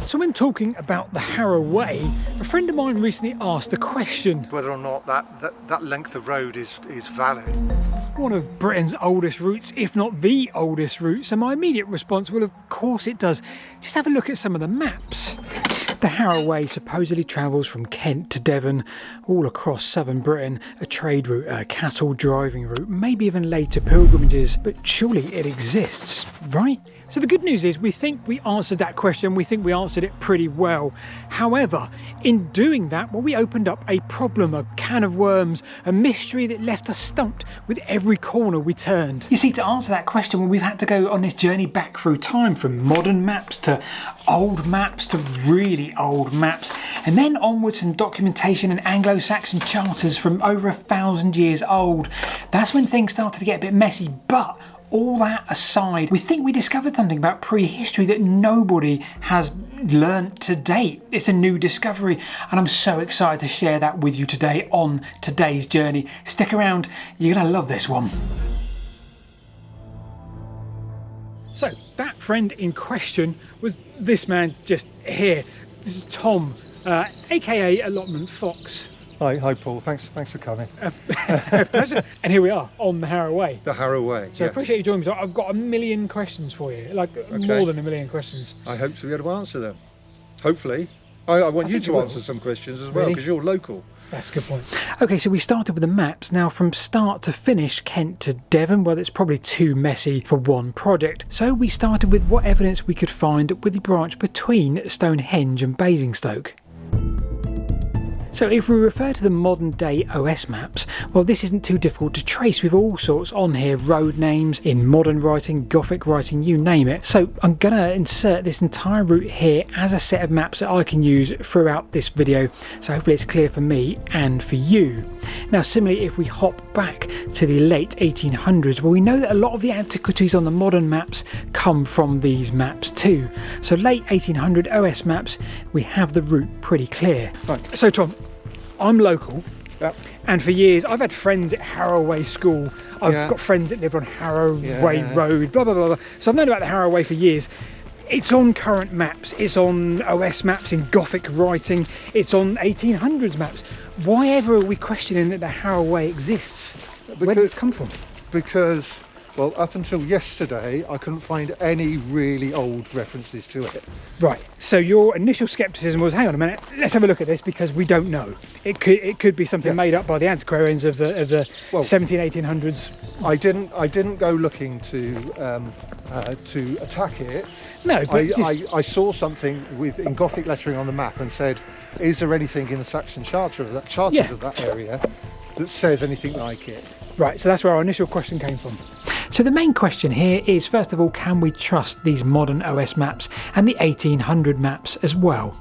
So when talking about the Harrow Way, a friend of mine recently asked the question whether or not that length of road is valid. One of Britain's oldest routes, if not the oldest route, so my immediate response, well, of course it does. Just have a look at some of the maps. The Harrow Way supposedly travels from Kent to Devon, all across southern Britain, a trade route, a cattle driving route, maybe even later pilgrimages, but surely it exists, right? So the good news is we think we answered that question, we think we answered it pretty well. However, in doing that, well, we opened up a problem, a can of worms, a mystery that left us stumped with every corner we turned. You see, to answer that question, well, we've had to go on this journey back through time, from modern maps to old maps to really old maps, and then onwards some documentation and Anglo-Saxon charters from over 1,000 years old. That's when things started to get a bit messy, but all that aside, we think we discovered something about prehistory that nobody has learnt to date. It's a new discovery, and I'm so excited to share that with you today on today's journey. Stick around, you're gonna love this one. So that friend in question was this man just here. This is Tom, aka Allotment Fox. Hi Paul, thanks for coming. Pleasure. And here we are on the Harrow Way. The Harrow Way, So yes. I appreciate you joining me. I've got a million questions for you, like more than a million questions. I hope to be able to answer them. Hopefully. I want you to answer some questions as well, because you're local. That's a good point. Okay, so we started with the maps. Now, from start to finish, Kent to Devon, well, it's probably too messy for one project. So we started with what evidence we could find with the branch between Stonehenge and Basingstoke. So if we refer to the modern day OS maps, well, this isn't too difficult to trace with all sorts on here, road names, in modern writing, Gothic writing, you name it. So I'm gonna insert this entire route here as a set of maps that I can use throughout this video, so hopefully it's clear for me and for you. Now similarly, if we hop back to the late 1800s, well, we know that a lot of the antiquities on the modern maps come from these maps too. So late 1800 OS maps, we have the route pretty clear. Right. So Tom, I'm local, and for years I've had friends at Harrow Way School. I've got friends that live on Harrow Way Road, blah, blah, blah, blah. So I've known about the Harrow Way for years. It's on current maps, it's on OS maps in Gothic writing, it's on 1800s maps. Why ever are we questioning that the Harrow Way exists? Where did it come from? Because, well, up until yesterday, I couldn't find any really old references to it. Right, so your initial scepticism was, hang on a minute, let's have a look at this because we don't know. It could be something made up by the antiquarians of the 1800s. I didn't go looking to attack it. No, but I saw something in Gothic lettering on the map and said, is there anything in the Saxon charters of that area that says anything like it? Right, so that's where our initial question came from. So the main question here is, first of all, can we trust these modern OS maps and the 1800 maps as well?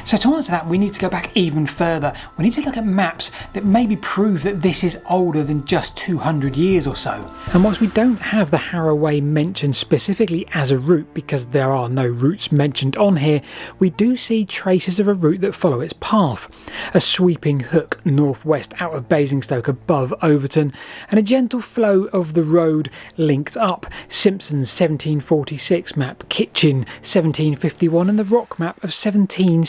So to answer that, we need to go back even further. We need to look at maps that maybe prove that this is older than just 200 years or so. And whilst we don't have the Harrow Way mentioned specifically as a route, because there are no routes mentioned on here, we do see traces of a route that follow its path. A sweeping hook northwest out of Basingstoke above Overton, and a gentle flow of the road linked up. Simpson's 1746 map, Kitchen 1751, and the Rock map of 1769.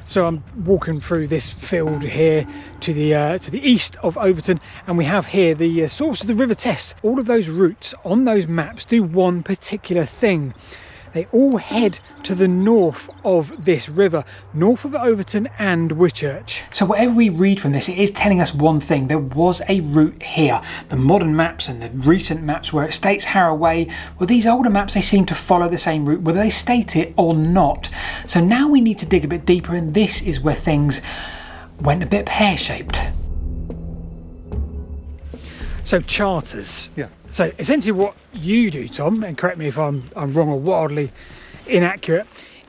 So I'm walking through this field here to the east of Overton, and we have here the source of the River Test. All of those routes on those maps do one particular thing. They all head to the north of this river, north of Overton and Whitchurch. So whatever we read from this, it is telling us one thing. There was a route here. The modern maps and the recent maps where it states Harrow Way, well, these older maps, they seem to follow the same route, whether they state it or not. So now we need to dig a bit deeper, and this is where things went a bit pear-shaped. So charters. Yeah. So essentially what you do, Tom, and correct me if I'm wrong or wildly inaccurate,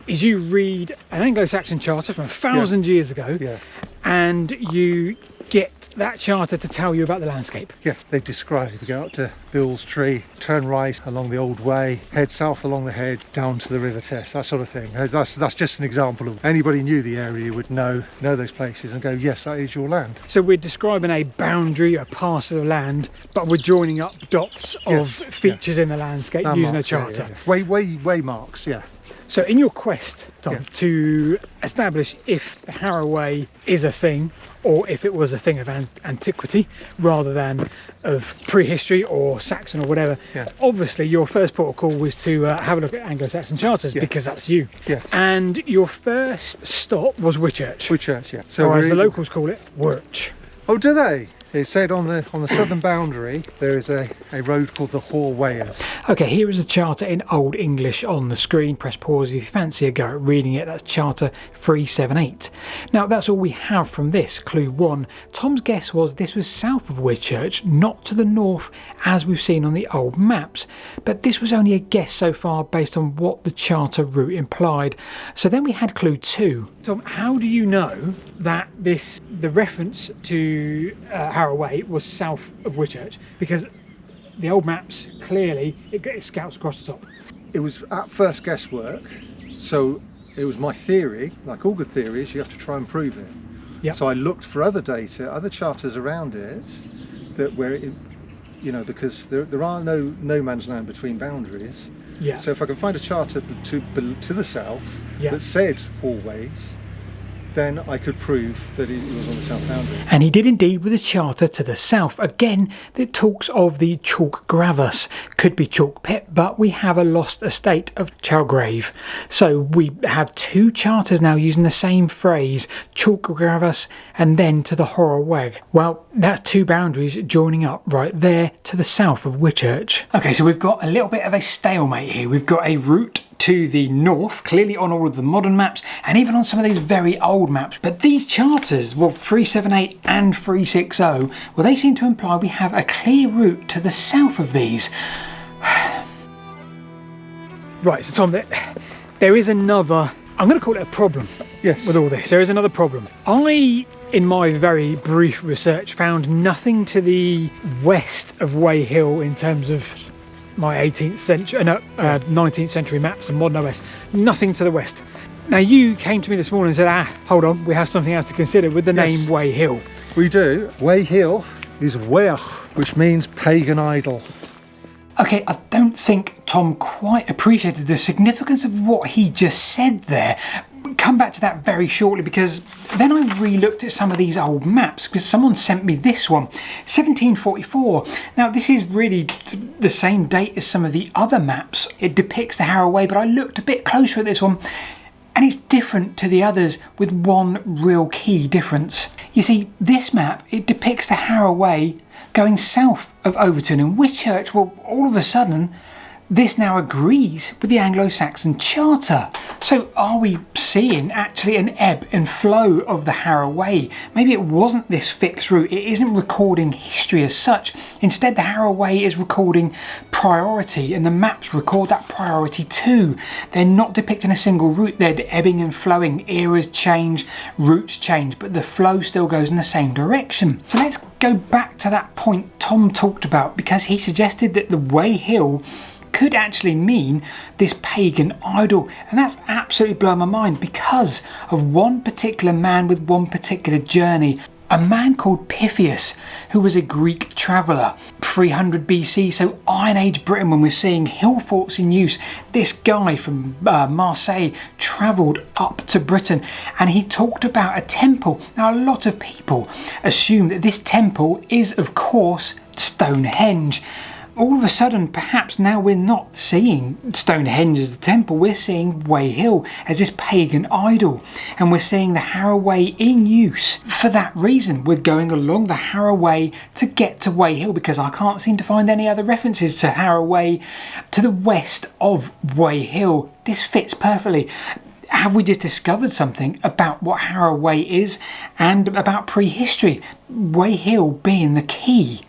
is you read an Anglo-Saxon charter from 1,000 years ago, and you get that charter to tell you about the landscape. Yes, they describe, you go up to Bill's Tree, turn right along the old way, head south along the head, down to the River Test, that sort of thing. That's just an example of anybody knew the area would know those places and go, yes, that is your land. So we're describing a boundary, a parcel of land, but we're joining up dots of features in the landscape using a charter. Way marks, So in your quest, Tom, Yeah. to establish if the Haraway is a thing or if it was a thing of antiquity rather than of prehistory or Saxon or whatever, Yeah. obviously your first port of call was to have a look at Anglo-Saxon charters, Yeah. because that's you. Yes. And your first stop was Whitchurch, Whitchurch, yeah. So or as we're the in- locals call it, Wirch. Oh, do they? It said on the southern boundary there is a road called the Hearg. Okay, here is the charter in Old English on the screen. Press pause if you fancy a go at reading it. That's Charter 378. Now, that's all we have from this. Clue 1. Tom's guess was this was south of Whitchurch, not to the north as we've seen on the old maps. But this was only a guess so far based on what the charter route implied. So then we had clue 2. Tom, how do you know that the reference to Haraway was south of Whitchurch? Because the old maps, clearly, it scouts across the top. It was at first guesswork, so it was my theory. Like all good theories, you have to try and prove it. Yep. So I looked for other data, other charters around it, that where it, because there are no man's land between boundaries. Yeah. So if I can find a charter to the south Yeah. that said Hallways, then I could prove that it was on the south boundary. And he did indeed with a charter to the south. Again, it talks of the Chalk Gravus. Could be Chalk Pit, but we have a lost estate of Chalgrave. So we have 2 charters now using the same phrase, Chalk Gravus, and then to the Haraway. Well, that's 2 boundaries joining up right there to the south of Whitchurch. Okay, so we've got a little bit of a stalemate here. We've got a route to the north, clearly on all of the modern maps and even on some of these very old maps. But these charters, well, 378 and 360, well, they seem to imply we have a clear route to the south of these. Right, so Tom, there is another, I'm going to call it a problem. Yes. With all this, there is another problem. I, in my very brief research, found nothing to the west of Way Hill in terms of my 19th century, 19th century maps and modern OS. Nothing to the west. Now you came to me this morning and said, hold on, we have something else to consider with the name Way Hill. We do. Way Hill is Weach, which means pagan idol. Okay, I don't think Tom quite appreciated the significance of what he just said there. We'll come back to that very shortly, because then I re-looked at some of these old maps, because someone sent me this one, 1744. Now this is really the same date as some of the other maps. It depicts the Haraway, but I looked a bit closer at this one, and it's different to the others with one real key difference. You see, this map, it depicts the Haraway going south of Overton and Whitchurch. Well, all of a sudden, this now agrees with the Anglo-Saxon Charter. So are we seeing actually an ebb and flow of the Haraway? Maybe it wasn't this fixed route. It isn't recording history as such. Instead, the Haraway is recording priority, and the maps record that priority too. They're not depicting a single route. They're ebbing and flowing. Eras change, routes change, but the flow still goes in the same direction. So let's go back to that point Tom talked about, because he suggested that the Way Hill could actually mean this pagan idol, and that's absolutely blown my mind because of one particular man with one particular journey. A man called Pythias, who was a Greek traveller, 300 BC, so Iron Age Britain when we're seeing hill forts in use. This guy from Marseille travelled up to Britain, and he talked about a temple. Now, a lot of people assume that this temple is, of course, Stonehenge. All of a sudden, perhaps now we're not seeing Stonehenge as the temple, we're seeing Way Hill as this pagan idol, and we're seeing the Haraway in use. For that reason, we're going along the Haraway to get to Way Hill, because I can't seem to find any other references to Haraway to the west of Way Hill. This fits perfectly. Have we just discovered something about what Haraway is and about prehistory? Way Hill being the key.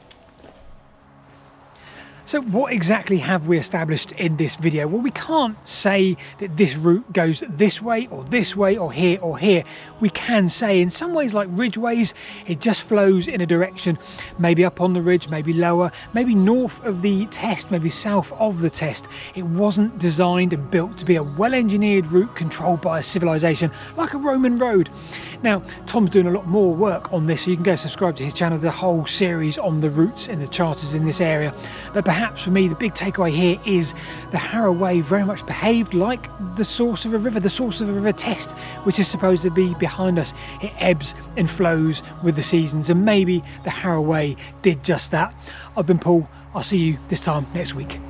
So what exactly have we established in this video? Well, we can't say that this route goes this way or here or here. We can say in some ways, like ridgeways, it just flows in a direction, maybe up on the ridge, maybe lower, maybe north of the test, maybe south of the test. It wasn't designed and built to be a well-engineered route controlled by a civilization like a Roman road. Now, Tom's doing a lot more work on this, so you can go subscribe to his channel, the whole series on the routes and the charters in this area. But perhaps perhaps for me the big takeaway here is the Harrow very much behaved like the source of a river, the source of a river test, which is supposed to be behind us. It ebbs and flows with the seasons, and maybe the Harrow did just that. I've been Paul. I'll see you this time next week.